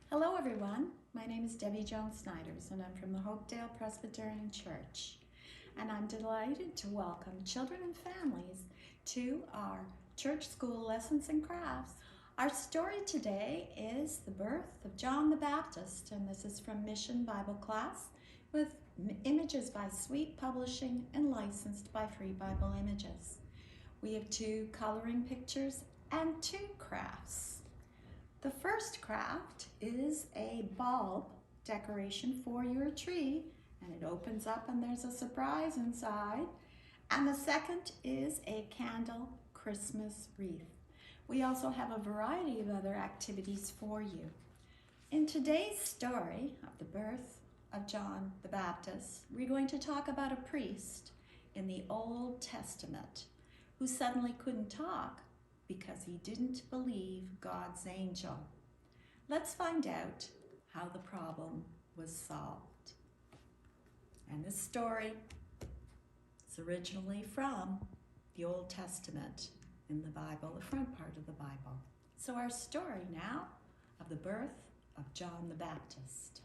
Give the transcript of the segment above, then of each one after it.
Hello everyone, my name is Debbie Jones-Snyders and I'm from the Hopedale Presbyterian Church. And I'm delighted to welcome children and families to our church school lessons and crafts. Our story today is the birth of John the Baptist, and this is from Mission Bible Class with images by Sweet Publishing and licensed by Free Bible Images. We have 2 coloring pictures and 2 crafts. The first craft is a bulb decoration for your tree, and it opens up and there's a surprise inside. And the second is a candle Christmas wreath. We also have a variety of other activities for you. In today's story of the birth of John the Baptist, we're going to talk about a priest in the Old Testament who suddenly couldn't talk because he didn't believe God's angel. Let's find out how the problem was solved. And this story is originally from the Old Testament in the Bible, the front part of the Bible. So our story now of the birth of John the Baptist.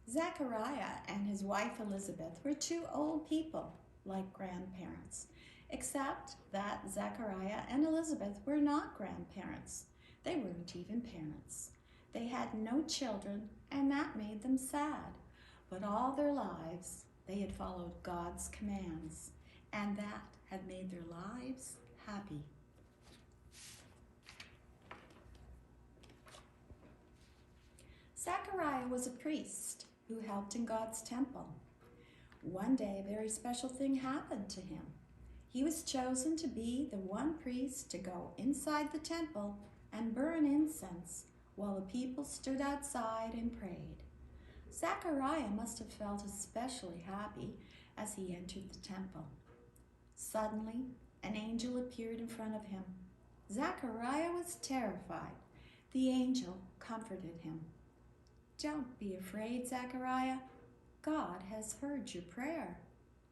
Zechariah and his wife Elizabeth were 2 old people, like grandparents, except that Zechariah and Elizabeth were not grandparents. They weren't even parents. They had no children, and that made them sad. But all their lives, they had followed God's commands, and that had made their lives happy. Zechariah was a priest who helped in God's temple. One day, a very special thing happened to him. He was chosen to be the one priest to go inside the temple and burn incense while the people stood outside and prayed. Zechariah must have felt especially happy as he entered the temple. Suddenly, an angel appeared in front of him. Zechariah was terrified. The angel comforted him. "Don't be afraid, Zechariah. God has heard your prayer.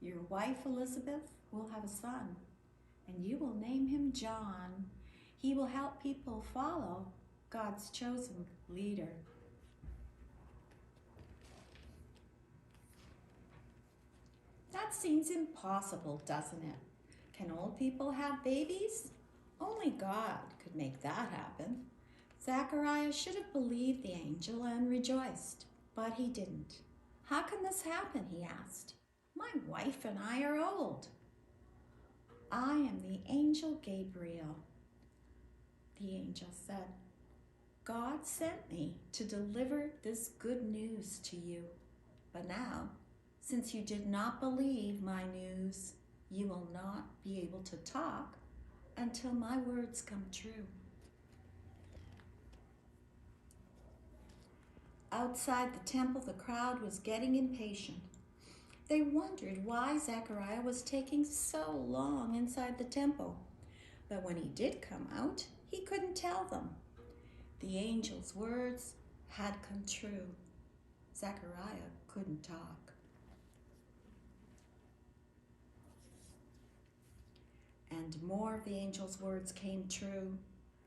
Your wife Elizabeth will have a son, and you will name him John. He will help people follow God's chosen leader." That seems impossible, doesn't it? Can old people have babies? Only God could make that happen. Zechariah should have believed the angel and rejoiced, but he didn't. "How can this happen?" he asked. "My wife and I are old." "I am the angel Gabriel," the angel said. "God sent me to deliver this good news to you. But now, since you did not believe my news, you will not be able to talk until my words come true." Outside the temple, the crowd was getting impatient. They wondered why Zechariah was taking so long inside the temple. But when he did come out, he couldn't tell them. The angel's words had come true. Zechariah couldn't talk. And more of the angel's words came true.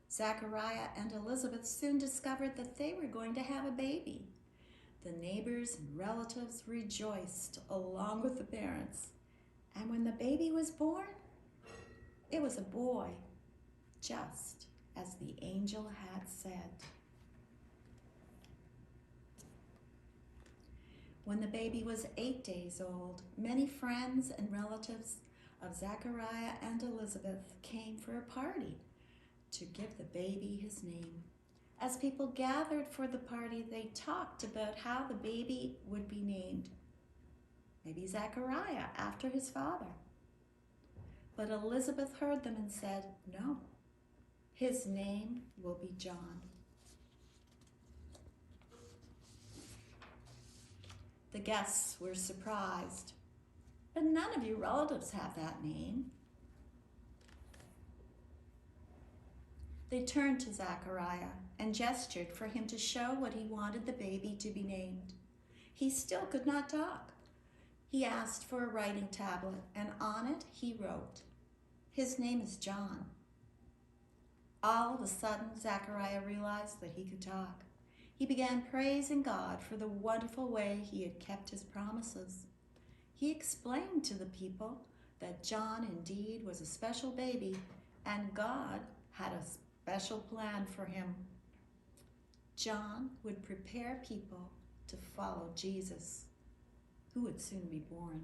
Zechariah and Elizabeth soon discovered that they were going to have a baby. The neighbors and relatives rejoiced along with the parents. And when the baby was born, it was a boy, just as the angel had said. When the baby was 8 days old, many friends and relatives of Zechariah and Elizabeth came for a party to give the baby his name. As people gathered for the party, they talked about how the baby would be named. Maybe Zechariah, after his father. But Elizabeth heard them and said, "No, his name will be John." The guests were surprised. "But none of your relatives have that name." They turned to Zechariah and gestured for him to show what he wanted the baby to be named. He still could not talk. He asked for a writing tablet, and on it he wrote, His name is John. All of a sudden, Zechariah realized that he could talk. He began praising God for the wonderful way he had kept his promises. He explained to the people that John indeed was a special baby and God had a special plan for him. John would prepare people to follow Jesus, who would soon be born.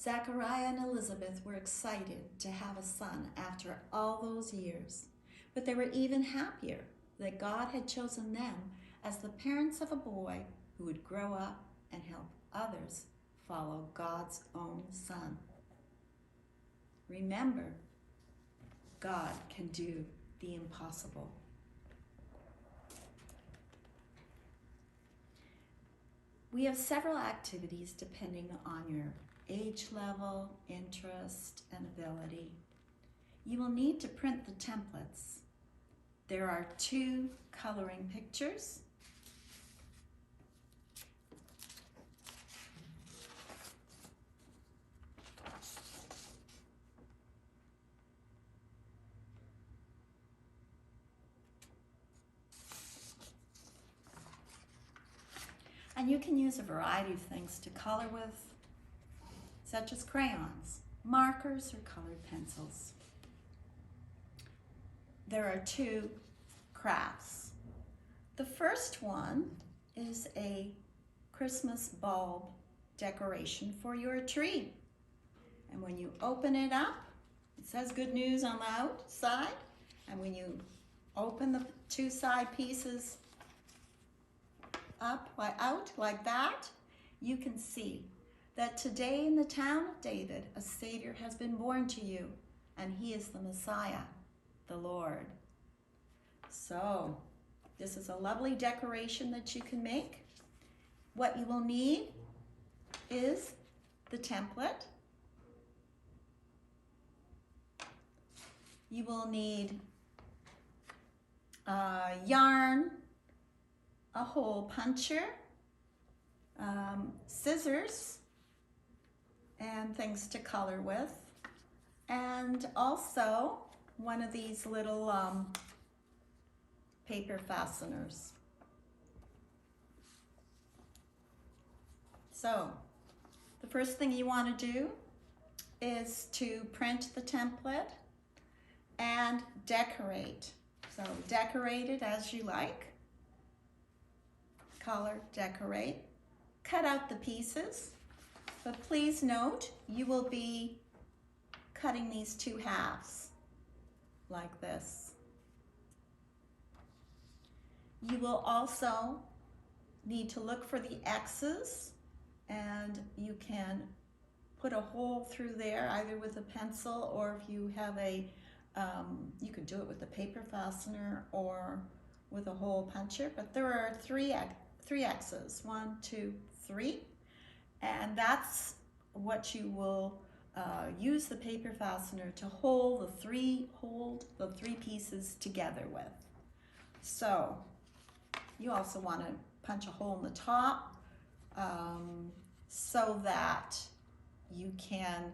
Zechariah and Elizabeth were excited to have a son after all those years, but they were even happier that God had chosen them as the parents of a boy who would grow up and help others follow God's own Son. Remember, God can do the impossible. We have several activities depending on your age level, interest, and ability. You will need to print the templates. There are 2 coloring pictures. And you can use a variety of things to color with, such as crayons, markers, or colored pencils. There are 2 crafts. The first one is a Christmas bulb decoration for your tree. And when you open it up, it says good news on the outside. And when you open the 2 side pieces up, out like that, you can see that today in the town of David, a Savior has been born to you, and he is the Messiah, the Lord. So, this is a lovely decoration that you can make. What you will need is the template. You will need yarn, a hole puncher, scissors, and things to color with, and also one of these little paper fasteners. So, the first thing you want to do is to print the template and decorate. So, decorate it as you like. Color, decorate, cut out the pieces, but please note you will be cutting these 2 halves like this. You will also need to look for the X's, and you can put a hole through there either with a pencil, or if you have a you could do it with a paper fastener or with a hole puncher, but there are 3 X's, 1, 2, 3, and that's what you will use the paper fastener to hold the 3 pieces together with. So you also want to punch a hole in the top so that you can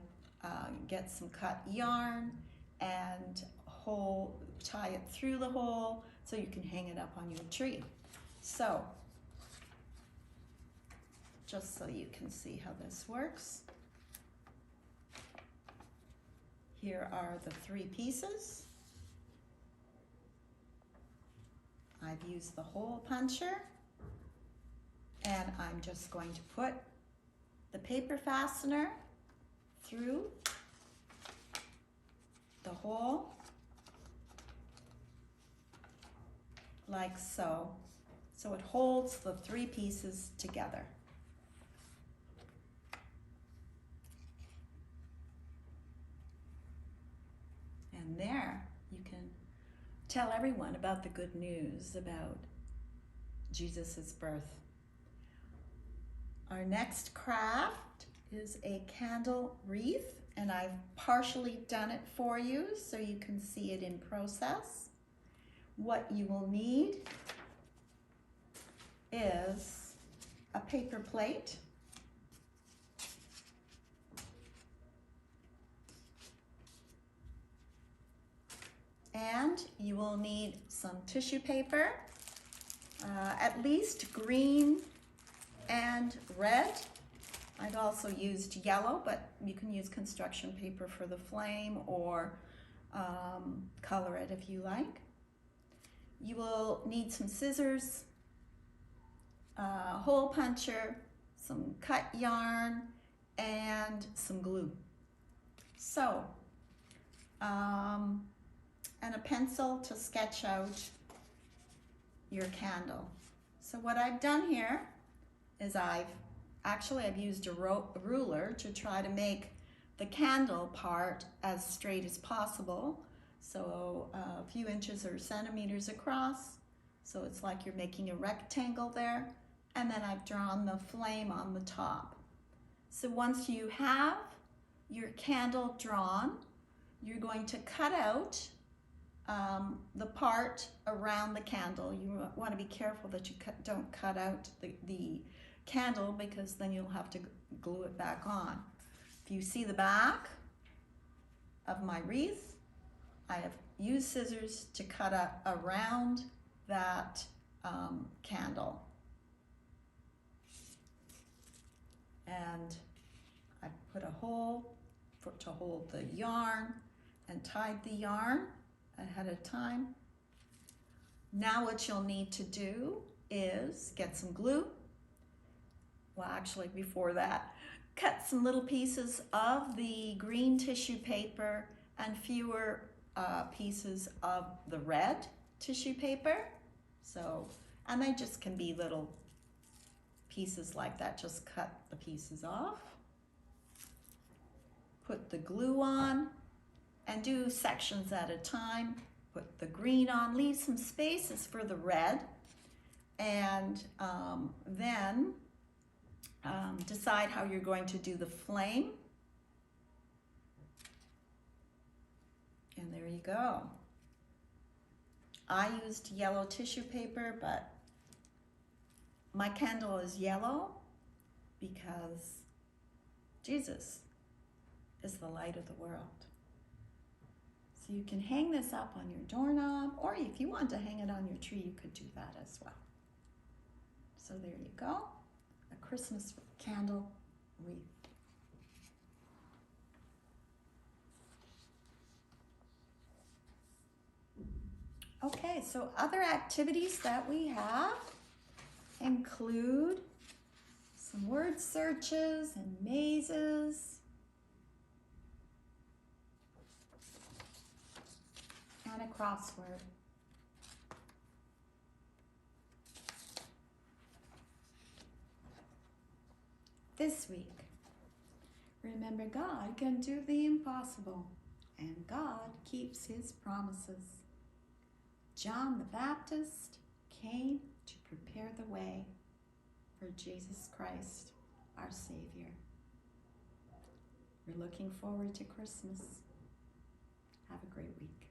get some cut yarn and tie it through the hole so you can hang it up on your tree. So, just so you can see how this works, here are the 3 pieces. I've used the hole puncher, and I'm just going to put the paper fastener through the hole like so. So it holds the 3 pieces together. And there you can tell everyone about the good news about Jesus' birth. Our next craft is a candle wreath, and I've partially done it for you so you can see it in process. What you will need is a paper plate, And you will need some tissue paper, at least green and red. I've also used yellow, but you can use construction paper for the flame, or color it if you like. You will need some scissors, a hole puncher, some cut yarn, and some glue. So, and a pencil to sketch out your candle. So what I've done here is I've used a ruler to try to make the candle part as straight as possible. So a few inches or centimeters across. So it's like you're making a rectangle there. And then I've drawn the flame on the top. So once you have your candle drawn, you're going to cut out the part around the candle. You want to be careful that you don't cut out the candle, because then you'll have to glue it back on. If you see the back of my wreath, I have used scissors to cut around that candle. And I put a hole to hold the yarn and tied the yarn ahead of time. Now what you'll need to do is get some glue. Well, actually before that, cut some little pieces of the green tissue paper and fewer pieces of the red tissue paper. So, and they just can be little pieces like that. Just cut the pieces off. Put the glue on and do sections at a time. Put the green on, leave some spaces for the red, and then decide how you're going to do the flame. And there you go. I used yellow tissue paper, but my candle is yellow because Jesus is the light of the world. So you can hang this up on your doorknob, or if you want to hang it on your tree, you could do that as well. So there you go, a Christmas candle wreath. Okay, so other activities that we have include some word searches and mazes, and a crossword. This week, remember, God can do the impossible, and God keeps his promises. John the Baptist came to prepare the way for Jesus Christ, our Savior. We're looking forward to Christmas. Have a great week.